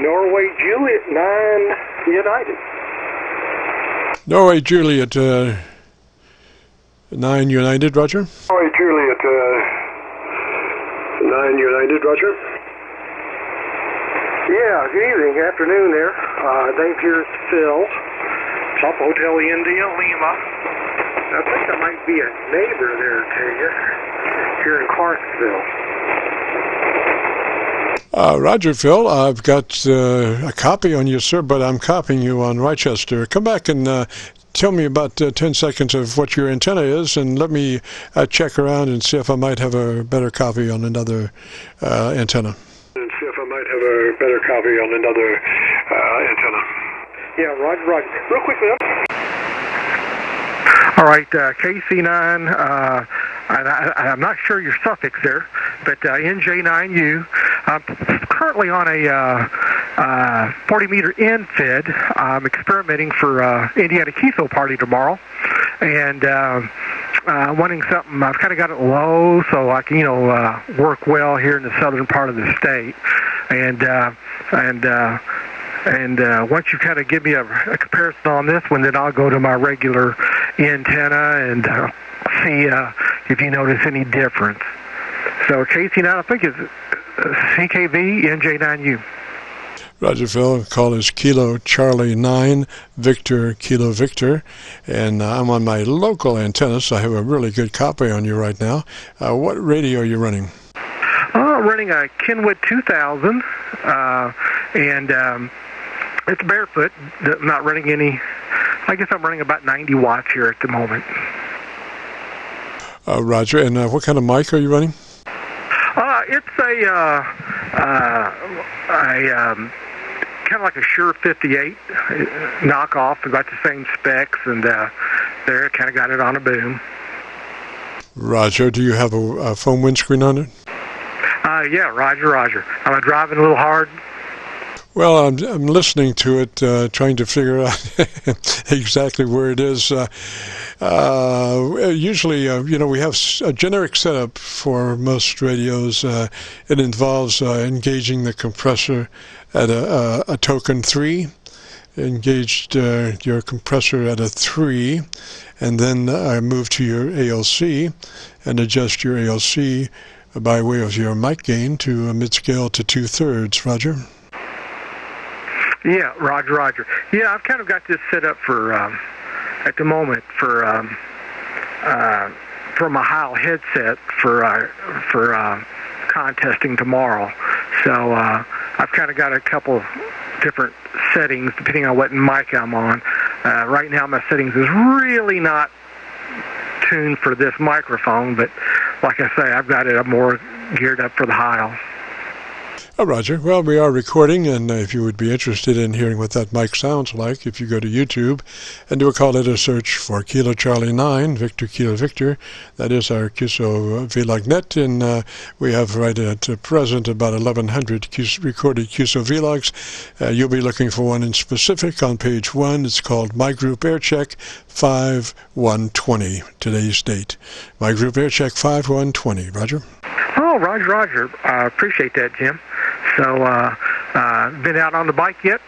Norway Juliet 9 United. Norway Juliet 9 United, Roger. Norway Juliet 9 United, Roger. Yeah, good evening, afternoon there. Name here is Phil. Top Hotel India, Lima. I think I might be a neighbor there to you, here in Clarksville. Roger, Phil, I've got a copy on you, sir, but I'm copying you on Rochester. Come back and tell me about 10 seconds of what your antenna is, and let me check around and see if I might have a better copy on another antenna. And see if I might have a better copy on another antenna. Yeah, Roger. Real quickly. All right, KC9, I'm not sure your suffix there, but NJ9U. I'm currently on a 40-meter end fed. I'm experimenting for Indiana Qso party tomorrow, and wanting something. I've kind of got it low so I can, work well here in the southern part of the state, and once you kind of give me a comparison on this one, then I'll go to my regular antenna and see if you notice any difference. So KC9, I think, is CKV NJ9U. Roger, Phil. Call is Kilo Charlie 9 Victor Kilo Victor, and I'm on my local antenna, so I have a really good copy on you right now. What radio are you running? I'm running a Kenwood 2000, and it's barefoot. I'm not running any. I guess I'm running about 90 watts here at the moment. Roger, and what kind of mic are you running? It's a kind of like a Shure 58 knockoff. It's got the same specs, and there, kind of got it on a boom. Roger, do you have a foam windscreen on it? Yeah, Roger. I'm driving a little hard. Well, I'm listening to it, trying to figure out exactly where it is. Usually, we have a generic setup for most radios. It involves engaging the compressor at a token 3, engaged your compressor at a 3, and then move to your ALC and adjust your ALC by way of your mic gain to a mid-scale to 2/3. Roger? Yeah, Roger. Yeah, I've kind of got this set up for, at the moment, for my PHIL headset for contesting tomorrow. So I've kind of got a couple different settings depending on what mic I'm on. Right now my settings is really not tuned for this microphone, but like I say, I've got it more geared up for the PHIL. Oh, Roger. Well, we are recording, and if you would be interested in hearing what that mic sounds like, if you go to YouTube and do a call letter search for Kilo Charlie 9, Victor Kilo Victor, that is our Qso-Vlog net, and we have right at present about 1,100 recorded Qso-Vlogs. You'll be looking for one in specific on page 1. It's called My Group Aircheck 5120, today's date. My Group Aircheck 5120. Roger? Oh, Roger. I appreciate that, Jim. So, been out on the bike yet?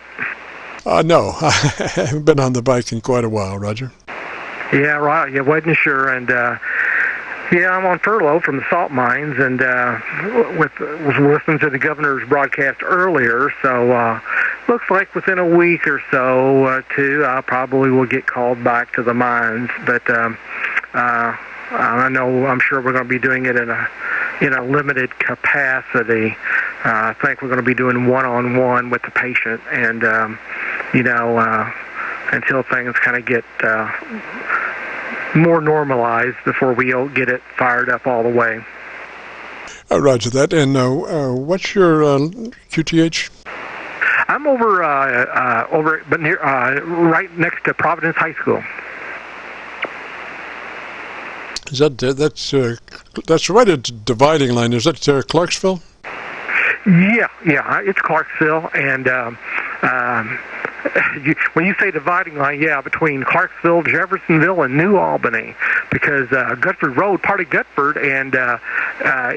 No, I haven't been on the bike in quite a while, Roger. Yeah, right. You wasn't sure, and yeah, I'm on furlough from the salt mines, and was listening to the governor's broadcast earlier. So, looks like within a week or so, two, I probably will get called back to the mines. But I'm sure we're going to be doing it in a limited capacity. I think we're going to be doing one-on-one with the patient, and until things kind of get more normalized before we get it fired up all the way. Roger that. And what's your QTH? I'm over but near right next to Providence High School. Is that's right at the dividing line? Is that Clarksville? Yeah, it's Clarksville, and when you say dividing line, yeah, between Clarksville, Jeffersonville, and New Albany, because Gutford Road, part of Gutford, and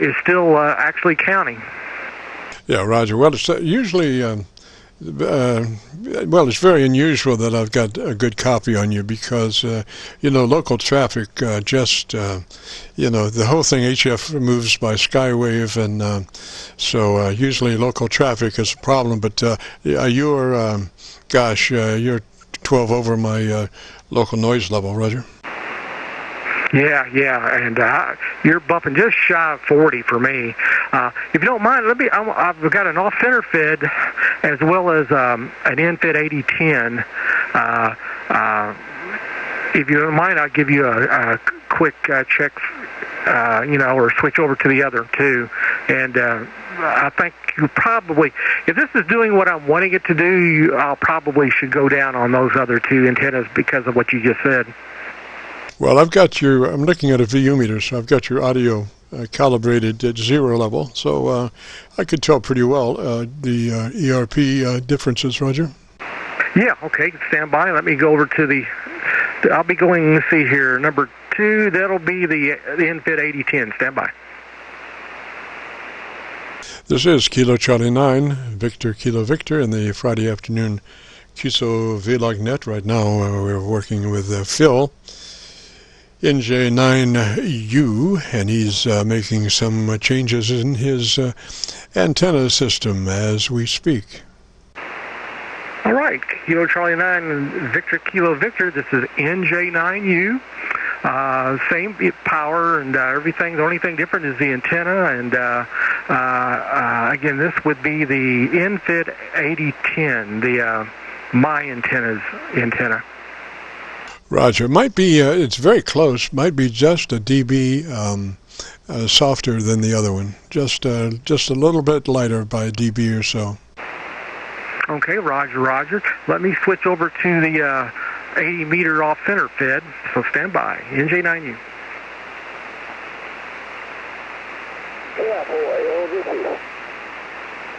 is still actually county. Yeah, Roger. Well, it's usually Well, it's very unusual that I've got a good copy on you because, local traffic the whole thing HF moves by skywave, and so usually local traffic is a problem. But you're 12 over my local noise level, Roger. Yeah, and you're bumping just shy of 40 for me. If you don't mind, I've got an off-center fed as well as an in-fed 8010. If you don't mind, I'll give you a quick check, or switch over to the other two. And I think you probably, if this is doing what I'm wanting it to do, I'll probably should go down on those other two antennas because of what you just said. Well, I'm looking at a VU meter, so I've got your audio calibrated at 0 level, so I could tell pretty well the ERP differences, Roger. Yeah, okay, stand by. Let me go over to I'll be going, let's see here, number 2, that'll be the in-fed 8010. Stand by. This is Kilo Charlie 9, Victor Kilo Victor, in the Friday afternoon Qso-Vlog net. Right now we're working with PHIL-NJ9U, and he's making some changes in his antenna system as we speak. All right, Kilo Charlie 9, Victor Kilo Victor, this is NJ9U. Same power and everything. The only thing different is the antenna, and again, this would be the in-fed 8010, the my antenna. Roger. Might be, it's very close, might be just a dB softer than the other one, just a little bit lighter by a dB or so. Okay, Roger. Let me switch over to the 80 meter off center fed, so stand by. NJ9U.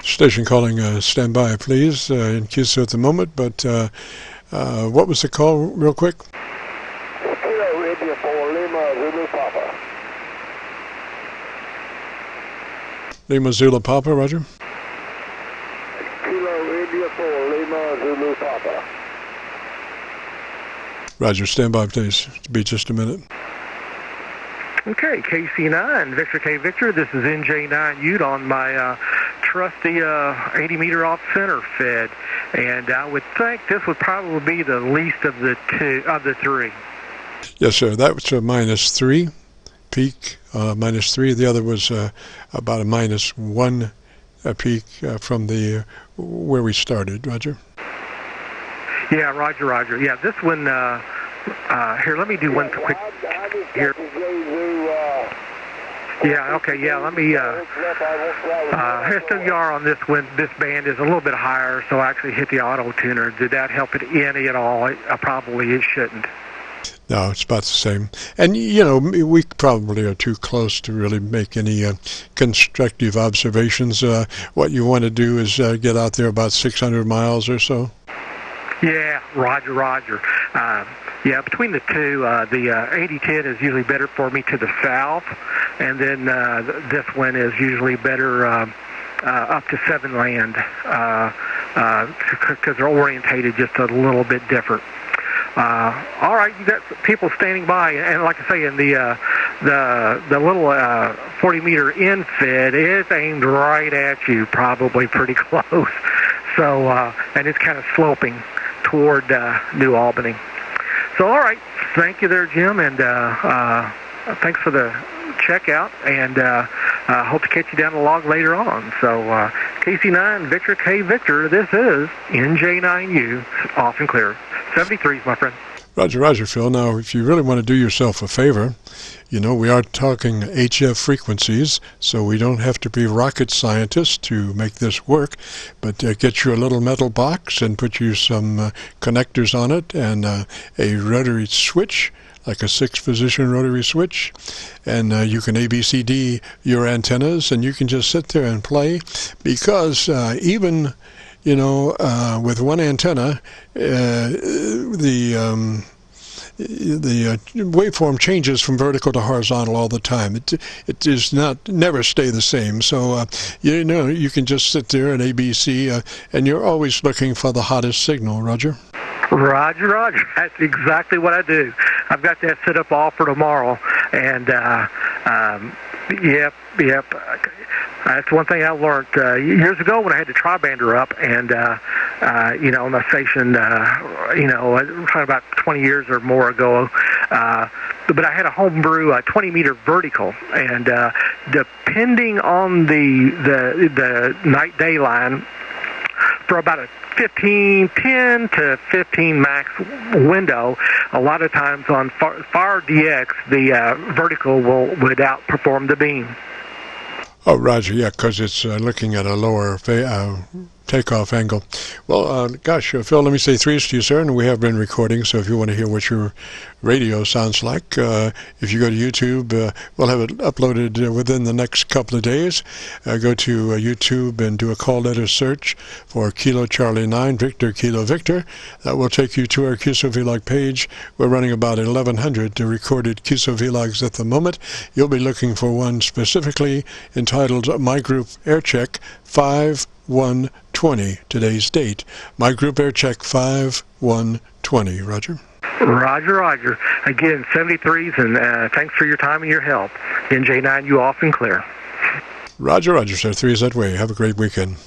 Station calling, stand by, please, in Qso at the moment, but what was the call, real quick? Kilo India for Lima Zulu Papa. Lima Zulu Papa, Roger. Kilo India for Lima Zulu Papa. Roger, stand by, please. It'll be just a minute. Okay, KC9, Victor K. Victor. This is NJ9U on my trusty 80 meter off center fed, and I would think this would probably be the least of the three. Yes, sir. That was a -3 peak, -3. The other was about a -1 peak from the where we started. Roger. Yeah, Roger. Yeah, this one. Here, let me do one quick here. Yeah, okay, yeah, let me, SWR on this one, this band is a little bit higher, so I actually hit the auto tuner. Did that help it any at all? Probably it shouldn't. No, it's about the same. And, we probably are too close to really make any constructive observations. What you want to do is get out there about 600 miles or so. Yeah, Roger. Yeah, between the two, the 8010 is usually better for me to the south, and then this one is usually better up to 7 land because they're orientated just a little bit different. All right, you got people standing by, and like I say, in the little 40 meter in-fed is aimed right at you, probably pretty close. So, and it's kind of sloping toward New Albany. So, all right, thank you there, Jim, and thanks for the checkout, and hope to catch you down the log later on. So, KC9, Victor K. Victor, this is NJ9U, off and clear. 73s, my friend. Roger, Phil. Now, if you really want to do yourself a favor, we are talking HF frequencies, so we don't have to be rocket scientists to make this work, but get you a little metal box and put you some connectors on it and a rotary switch, like a 6-position rotary switch, and you can ABCD your antennas, and you can just sit there and play, because even with one antenna, the the waveform changes from vertical to horizontal all the time. It does never stay the same. So you can just sit there and ABC, and you're always looking for the hottest signal. Roger. Roger. That's exactly what I do. I've got that set up all for tomorrow, and yep. That's one thing I learned years ago when I had the tri-bander up, and on the station, probably about 20 years or more ago. But I had a homebrew 20-meter vertical, and depending on the night-day line, for about a 10 to 15 max window, a lot of times on far DX, the vertical would outperform the beam. Oh, Roger, yeah, because it's looking at a lower takeoff angle. Well, Phil, let me say threes to you, sir, and we have been recording, so if you want to hear what your radio sounds like, if you go to YouTube, we'll have it uploaded within the next couple of days. Go to YouTube and do a call letter search for Kilo Charlie 9, Victor Kilo Victor. That will take you to our Qso-Vlog page. We're running about 1,100 recorded Qso-Vlogs at the moment. You'll be looking for one specifically entitled My Group Aircheck 5120, today's date. My Group Aircheck 5120. Roger. Roger. Again, 73s, and thanks for your time and your help. NJ9U off and clear. Roger, sir. Threes that way. Have a great weekend.